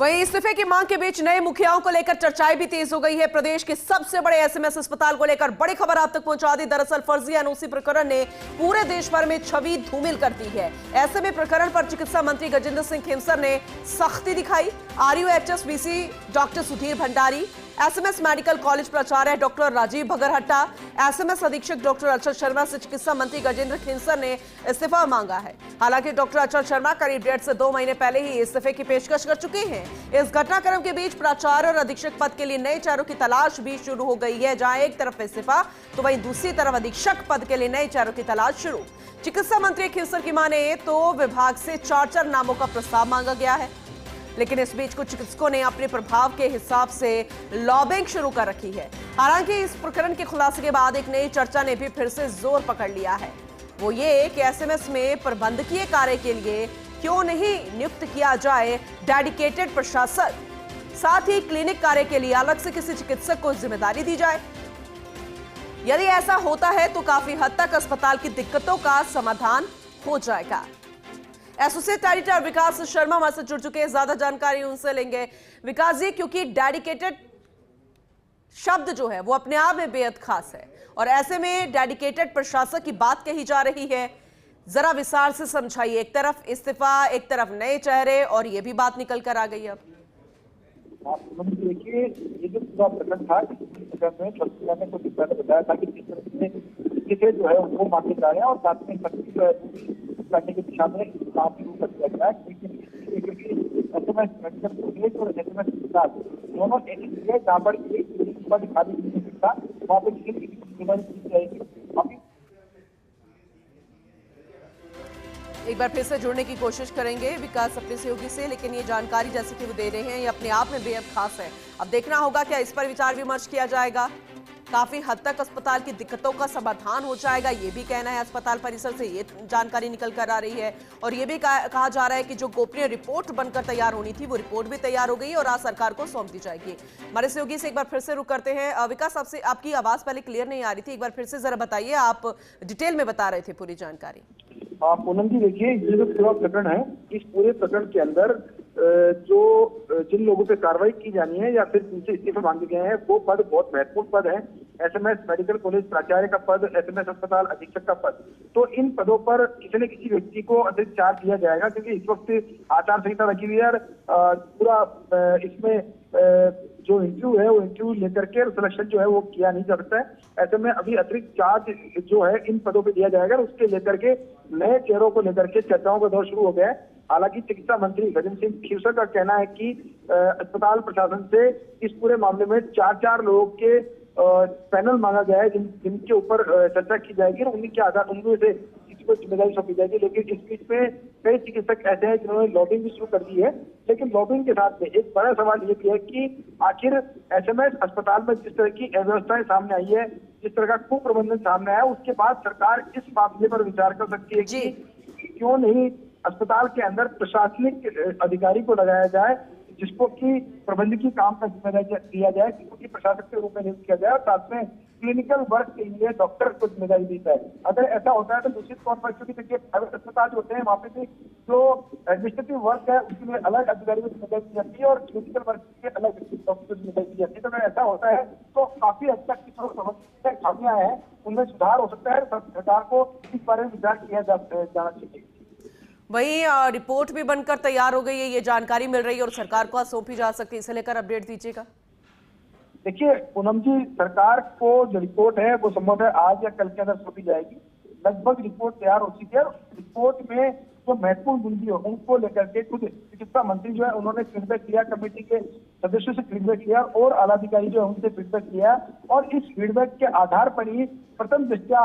वहीं इस्तीफे की मांग के बीच नए मुखियाओं को लेकर चर्चाएं भी तेज हो गई है। प्रदेश के सबसे बड़े एसएमएस अस्पताल को लेकर बड़ी खबर आप तक पहुंचा दी। दरअसल फर्जी एनओसी प्रकरण ने पूरे देश भर में छवि धूमिल कर दी है। ऐसे में प्रकरण पर चिकित्सा मंत्री गजेंद्र सिंह खेमसर ने सख्ती दिखाई। RUHS VC doctor Sudhir Bhandari, SMS medical college प्राचार्य डॉक्टर राजीव भगरहट्टा, एसएमएस अधीक्षक डॉक्टर अचल शर्मा से चिकित्सा मंत्री गजेंद्र खेमसर ने इस्तीफा मांगा है। हालांकि डॉक्टर अचल शर्मा करीब 1.5 से 2 महीने पहले ही इस्तीफे की पेशकश कर चुके हैं। इस घटनाक्रम के बीच प्राचार्य और अधीक्षक पद के लिए नए चेहरों की तलाश भी शुरू हो गई है। जहां एक तरफ इस्तीफा तो वहीं दूसरी तरफ अधीक्षक पद के लिए नए चेहरों की तलाश शुरू। चिकित्सा मंत्री खेमसर की माने तो विभाग से 4 नामों का प्रस्ताव मांगा गया है, लेकिन इस बीच कुछ चिकित्सकों ने अपने प्रभाव के हिसाब से लॉबिंग शुरू कर रखी है। हालांकि इस प्रकरण के खुलासे के बाद एक नई चर्चा ने भी फिर से जोर पकड़ लिया है। वो ये कि एसएमएस में प्रबंधकीय कार्य के लिए क्यों नहीं नियुक्त किया जाए डेडिकेटेड प्रशासक, साथ ही क्लिनिक कार्य के लिए अलग से किसी चिकित्सक को जिम्मेदारी दी जाए। यदि ऐसा होता है तो काफी हद तक अस्पताल की दिक्कतों का समाधान हो जाएगा। एसोसिएट एडिटर विकास शर्मा हमारे से जुड़ चुके हैं, ज्यादा जानकारी उनसे लेंगे। विकास जी, क्योंकि डेडिकेटेड शब्द जो है वो अपने आप में बेहद खास है और ऐसे में डेडिकेटेड प्रशासक की बात कही जा रही है, जरा विस्तार से समझाइए। एक तरफ इस्तीफा, एक तरफ नए चेहरे और ये भी बात निकल कर आ गई। अब देखिए, ये जो पूरा प्रकरण था, मैंने कुछ पहले बताया था कि किसे जो है उनको मांगे जा रहे हैं और साथ में करने की दिशा में काम शुरू कर दिया गया है। क्योंकि एसएमएस मेडिकल कॉलेज और एसएमएस अस्पताल दोनों एक ही है, जहाँ पर एक पद खाली नहीं हो सकता, वहाँ पर किसी की जिम्मेदारी दी जाएगी। अभी एक बार फिर से जुड़ने की कोशिश करेंगे विकास अपने सहयोगी से, लेकिन ये जानकारी जैसे कि वो दे रहे हैं ये अपने आप में बेहद खास है। अब देखना होगा क्या इस पर विचार विमर्श किया जाएगा। काफी हद तक अस्पताल की दिक्कतों का समाधान हो जाएगा, ये भी कहना है अस्पताल परिसर से, ये जानकारी निकल कर आ रही है। और ये भी कहा जा रहा है कि जो गोपनीय रिपोर्ट बनकर तैयार होनी थी वो रिपोर्ट भी तैयार हो गई और आज सरकार को सौंप दी जाएगी। हमारे सहयोगी से एक बार फिर से रुक करते हैं। विकास, आपसे आपकी आवाज पहले क्लियर नहीं आ रही थी, एक बार फिर से जरा बताइए, आप डिटेल में बता रहे थे पूरी जानकारी। पूनम जी, देखिए, ये जो पूरा प्रकरण है, इस पूरे प्रकरण के अंदर जो जिन लोगों पे कार्रवाई की जानी है या फिर जिनसे इस्तीफे मांगे गए हैं वो पद बहुत महत्वपूर्ण पद है। एसएमएस मेडिकल कॉलेज प्राचार्य का पद, एसएमएस अस्पताल अधीक्षक का पद, तो इन पदों पर किसी न किसी व्यक्ति को अतिरिक्त चार्ज दिया जाएगा। क्योंकि इस वक्त आचार संहिता लगी हुई है, पूरा इसमें जो इंटरव्यू है वो इंटरव्यू लेकर के सिलेक्शन जो है वो किया नहीं जा सकता है। ऐसे में अभी अतिरिक्त चार्ज जो है इन पदों पे दिया जाएगा, उसके लेकर के नए चेहरों को लेकर के चर्चाओं का दौर शुरू हो गया है। हालांकि चिकित्सा मंत्री गजेंद्र सिंह खेमसर का कहना है कि अस्पताल प्रशासन से इस पूरे मामले में 4 लोगों के पैनल मांगा गया है जिनके ऊपर चर्चा की जाएगी और उनके आधार उनमें से किसी को जिम्मेदारी सौंपी जाएगी। लेकिन इस बीच में कई चिकित्सक ऐसे हैं जिन्होंने लॉबिंग भी शुरू कर दी है। लेकिन लॉबिंग के साथ में एक बड़ा सवाल ये भी है कि आखिर एसएमएस अस्पताल में जिस तरह की अव्यवस्थाएं सामने आई है, जिस तरह का कुप्रबंधन सामने आया, उसके बाद सरकार इस मामले पर विचार कर सकती है कि क्यों नहीं अस्पताल के अंदर प्रशासनिक अधिकारी को लगाया जाए जिसको कि प्रबंधकीय काम का जिम्मेदारी दिया जाए, जिसको कि प्रशासक के रूप में नियुक्त किया जाए और साथ में क्लिनिकल वर्क के लिए डॉक्टर को जिम्मेदारी दी जाए। अगर ऐसा होता है तो निश्चित तौर पर, क्योंकि देखिए प्राइवेट अस्पताल होते हैं वहाँ पे भी जो एडमिनिस्ट्रेटिव वर्क है उसके लिए अलग अधिकारी को जिम्मेदारी दी जाती है और क्लिनिकल वर्क के लिए अलग डॉक्टर को जिम्मेदारी दी जाती है। तो अगर ऐसा होता है तो काफी हद तक की समस्या खामियां हैं उनमें सुधार हो सकता है। सरकार को इस बारे में विचार किया जाना चाहिए। वही रिपोर्ट भी बनकर तैयार हो गई है, ये जानकारी मिल रही है और सरकार को सौंपी जा सकती है, इसे लेकर अपडेट दीजिएगा। देखिए पूनम जी, सरकार को जो रिपोर्ट है वो संभव है आज या कल के अंदर सौंपी जाएगी। लगभग रिपोर्ट तैयार हो चुकी है। रिपोर्ट में जो महत्वपूर्ण बिंदु है उनको लेकर के खुद चिकित्सा मंत्री जो है उन्होंने फीडबैक लिया, कमेटी के सदस्यों से फीडबैक लिया और आलाधिकारी जो है उनसे फीडबैक लिया और इस फीडबैक के आधार पर ही प्रथम दृष्टया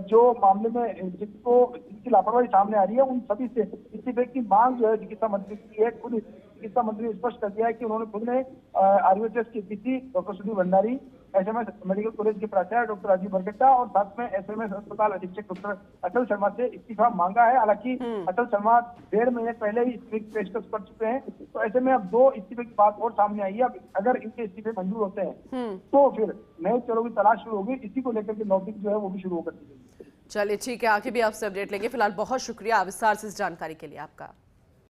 जो मामले में जिनकी लापरवाही सामने आ रही है उन सभी से इस्तीफे की मांग जो है चिकित्सा मंत्री की है। खुद चिकित्सा मंत्री ने स्पष्ट कर दिया है कि उन्होंने खुद ने आरयूएचएस की DC doctor Sudhir Bhandari, SMS medical college के प्राचार्य डॉक्टर राजीव भगरहट्टा और साथ में एसएमएस अस्पताल अधीक्षक डॉक्टर अचल शर्मा से इस्तीफा मांगा है। हालांकि अचल शर्मा 1.5 महीने पहले ही इस्तीफे की पेशकश कर चुके हैं, तो ऐसे में अब 2 इस्तीफे की बात और सामने आई है। अब अगर इनके इस्तीफे मंजूर होते हैं तो फिर नए चेहरों की तलाश शुरू होगी। इसी को लेकर के लॉबिंग जो है वो भी शुरू होकर दी गई। चलिए ठीक है, आगे भी आपसे अपडेट लेंगे। फिलहाल बहुत शुक्रिया विस्तार से इस जानकारी के लिए आपका।